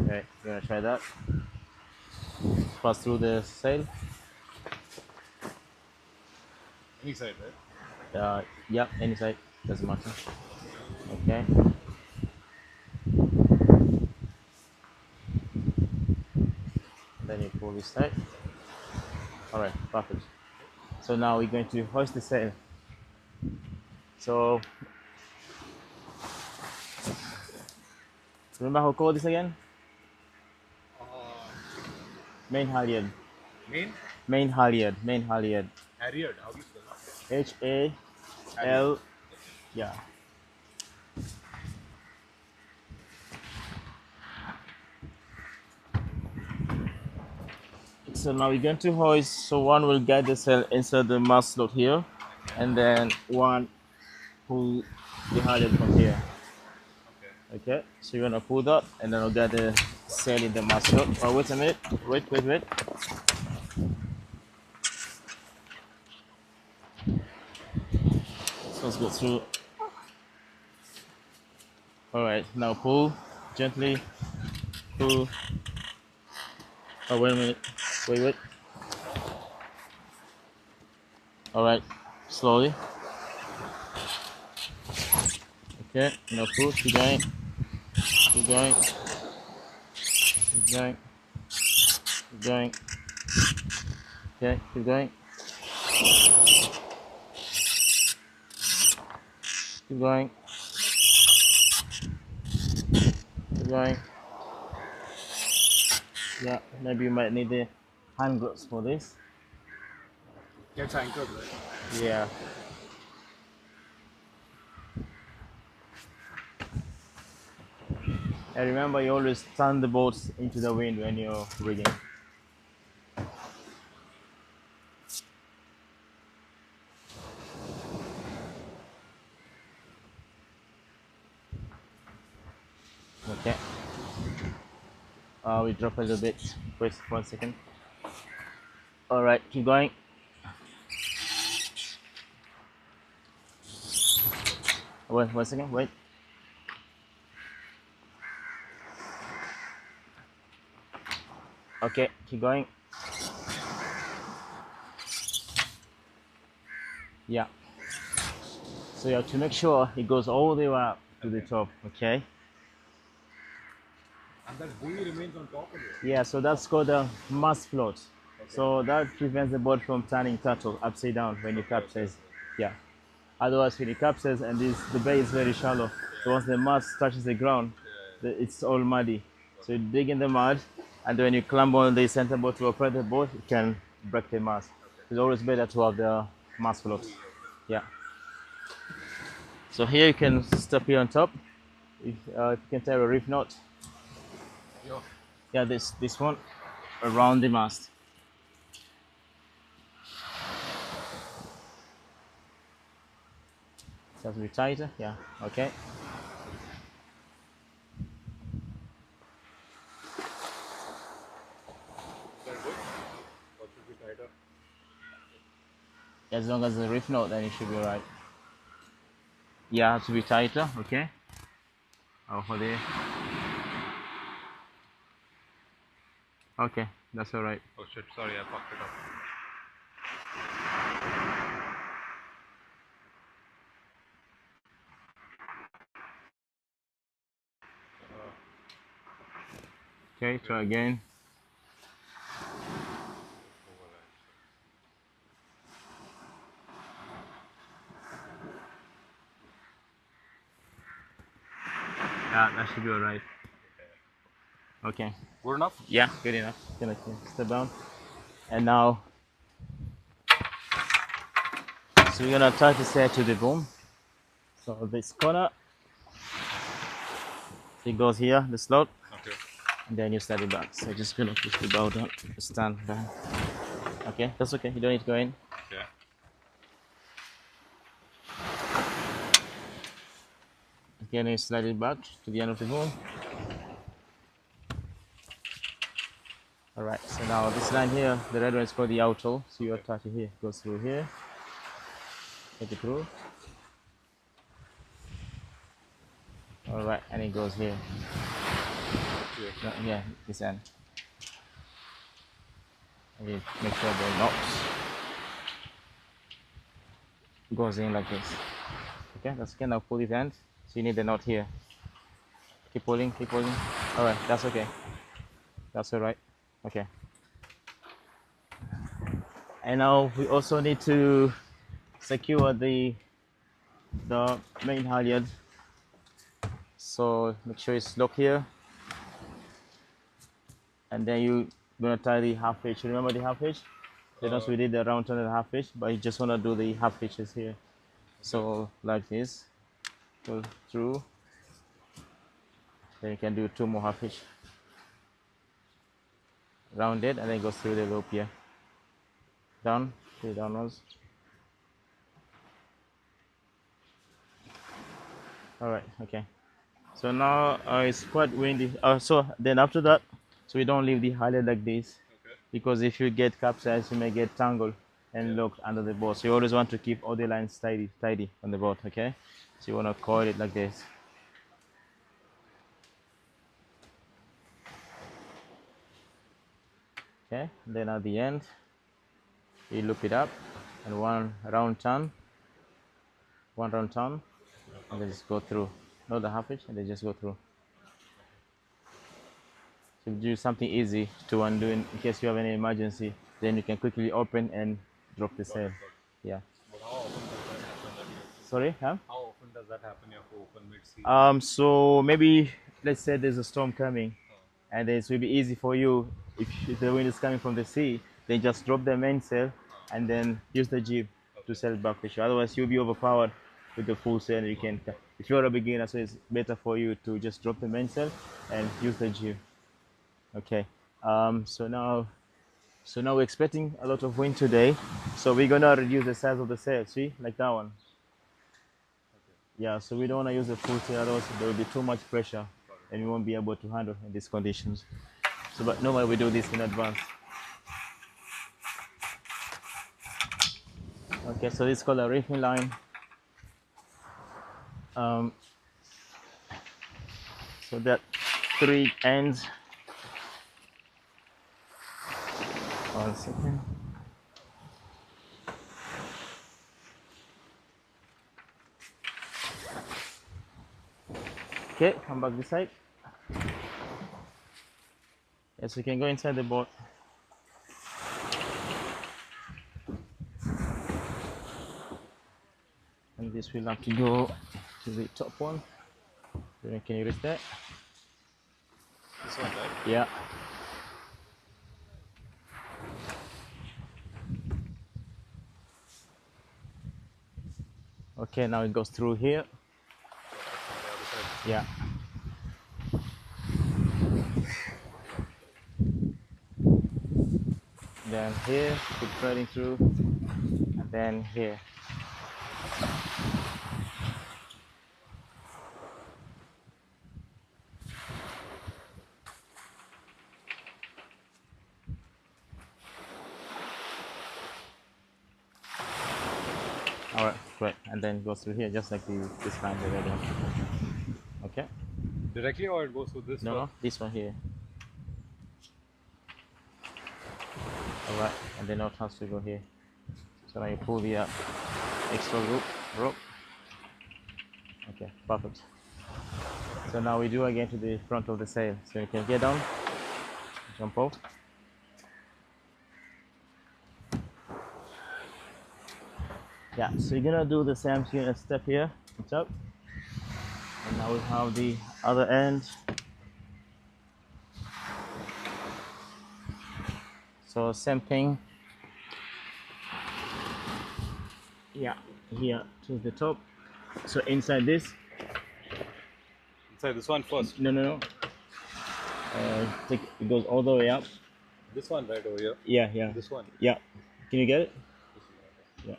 Okay, we're gonna try that. Pass through the sail. Any side, right? Yeah, any side, doesn't matter. Okay, then you pull this side. All right, perfect. So now we're going to hoist the sail. So remember how called this again? Uh, Main halyard. main Main halyard. Main halyard. Harrier. How do you spell H A that? Harrier. L. Okay. Yeah. So now we're going to hoist. So one will guide the sail inside the mast slot here, and then one pull the halyard from here. Okay. Okay. So you're gonna pull that, and then I'll get the sail in the mast slot. Oh, wait a minute. Wait. So let's go through. All right. Now pull gently. Pull. Oh, wait a minute. Wait. All right. Slowly. Okay. Now pull. Keep going. Keep going. Keep going. Keep going. Okay. Keep going. Keep going. Keep going. Yeah. Maybe you might need the hand gloves for this. Gets anchored, right? Yeah. And remember, you always turn the boats into the wind when you're rigging. Okay. We drop a little bit. Wait 1 second. All right. Keep going. Wait 1 second. Wait. Okay. Keep going. Yeah. So you have to make sure it goes all the way up to the top. Okay. And that buoy remains on top of it. Yeah. So that's called a mast float. Okay. So that prevents the boat from turning turtle upside down when you capsize. Yeah. Otherwise, when you capsize and the bay is very shallow, so once the mud touches the ground, it's all muddy. So you dig in the mud, and when you climb on the center board to operate the boat, it can break the mast. It's always better to have the mast float. Yeah. So here you can step here on top. If you can tie a reef knot. Yo. Yeah, this one around the mast. It has to be tighter. Yeah. Okay. Is that good? Or should be tighter? As long as the reef knot, then it should be right. Yeah, it has to be tighter. Okay. Over there. Okay, that's all right. Oh shit, sorry, I fucked it up. Okay, try again. Yeah, that should be all right. Okay. Good enough? Yeah, good enough. Gonna step down. And now, so we're gonna attach the set to the boom. So this corner, it goes here, the slot, Okay. and then you slide it back. So just gonna push the bow down, stand down. Okay, that's okay. You don't need to go in. Yeah. Again, you slide it back to the end of the boom. All right. So now this line here, the red one is called the outer. So you attach it here. Goes through here. Take it through. All right, and it goes here. Here. No, yeah, this end. And you make sure the knots goes in like this. Okay, that's kind of pull it end. So you need the knot here. Keep pulling, keep pulling. All right, that's okay. That's all right. Okay. And now we also need to secure the main halyard. So make sure it's locked here. And then you gonna tie the half hitch. Remember the half hitch? Then also we did the round turn and half hitch, but you just wanna do the half hitches here. So like this, go through. Then you can do 2 more half hitch. Round it and then go through the loop here. Down, 3 downwards. All right, okay. So now it's quite windy. So then after that, so we don't leave the halyard like this, because if you get capsized, you may get tangled and locked under the boat. So you always want to keep all the lines tidy on the boat, okay? So you want to coil it like this. Okay, then at the end, you loop it up and one round turn, and then just go through. Not the half hitch, and then just go through. So do something easy to undo in case you have any emergency. Then you can quickly open and drop the sail. Yeah. But how often does that happen that you have to, Sorry, huh? how often does that happen you have to open mid-sea? So maybe let's say there's a storm coming, and it will be easy for you if the wind is coming from the sea. Then just drop the mainsail, and then use the jib to sail back the shore. Otherwise, you'll be overpowered with the full sail. You can, if you're a beginner, so it's better for you to just drop the mainsail and use the jib. Okay. So now we're expecting a lot of wind today, so we're gonna reduce the size of the sail. See, like that one. Yeah, so we don't want to use the full sail, otherwise there will be too much pressure and we won't be able to handle in these conditions. So, but normally we do this in advance. Okay, so this is called a reefing line. So that 3 ends. 1 second. Okay, come back this side. Yes, we can go inside the boat. And this will have to go to the top one. Can you reach that? This one, right? Yeah. Okay, now it goes through here. Yeah. Then here, keep threading through, and then here. All right, great. And then go through here, just like this line already. Okay. Directly or it goes through this No, one? no, this one here. All right, and then it has to go here. So now you pull the extra rope. Okay, perfect. So now we do again to the front of the sail. So you can get down, jump off. Yeah, so you're gonna do the same. So you're gonna step here on top, and now we have the other end. So same thing. Yeah, here to the top. So inside this. Inside this one first. No. It goes all the way up. This one right over here. Yeah. This one. Yeah. Can you get it? Yeah.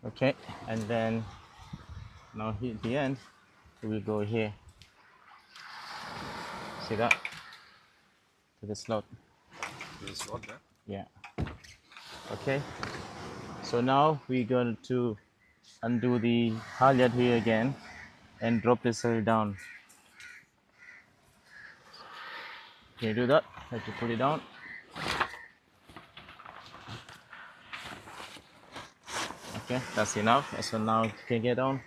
Okay, and then now here at the end, we go here. See that? To the slot. There's a slot there. Yeah. Okay. So now we're going to undo the halyard here again and drop the sail down. Can you do that? Have to put it down. Okay, that's enough. So now you can get down.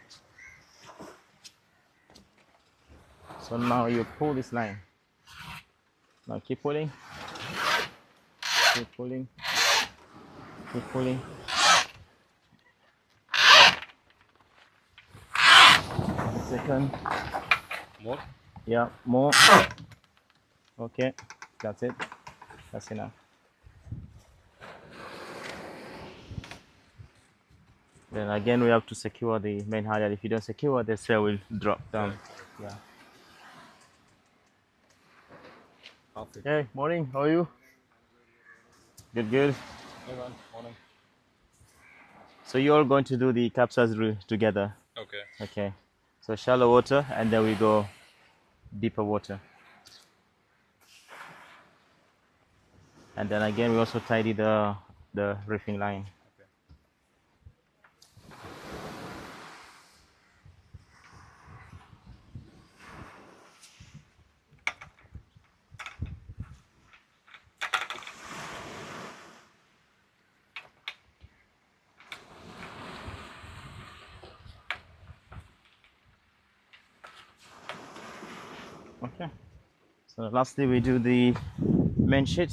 So now you pull this line. Now keep pulling. Keep pulling. Keep pulling. A second. More? Yeah, more. Okay, that's it. That's enough. Then again, we have to secure the main halyard. If you don't secure, the sail will drop down. Yeah. Half it. Hey, morning. How are you? Good, good. Hey man, morning. So you're all going to do the capsize route together. Okay. Okay. So shallow water, and then we go deeper water. And then again, we also tidy the reefing line. Okay. So lastly, we do the main sheet.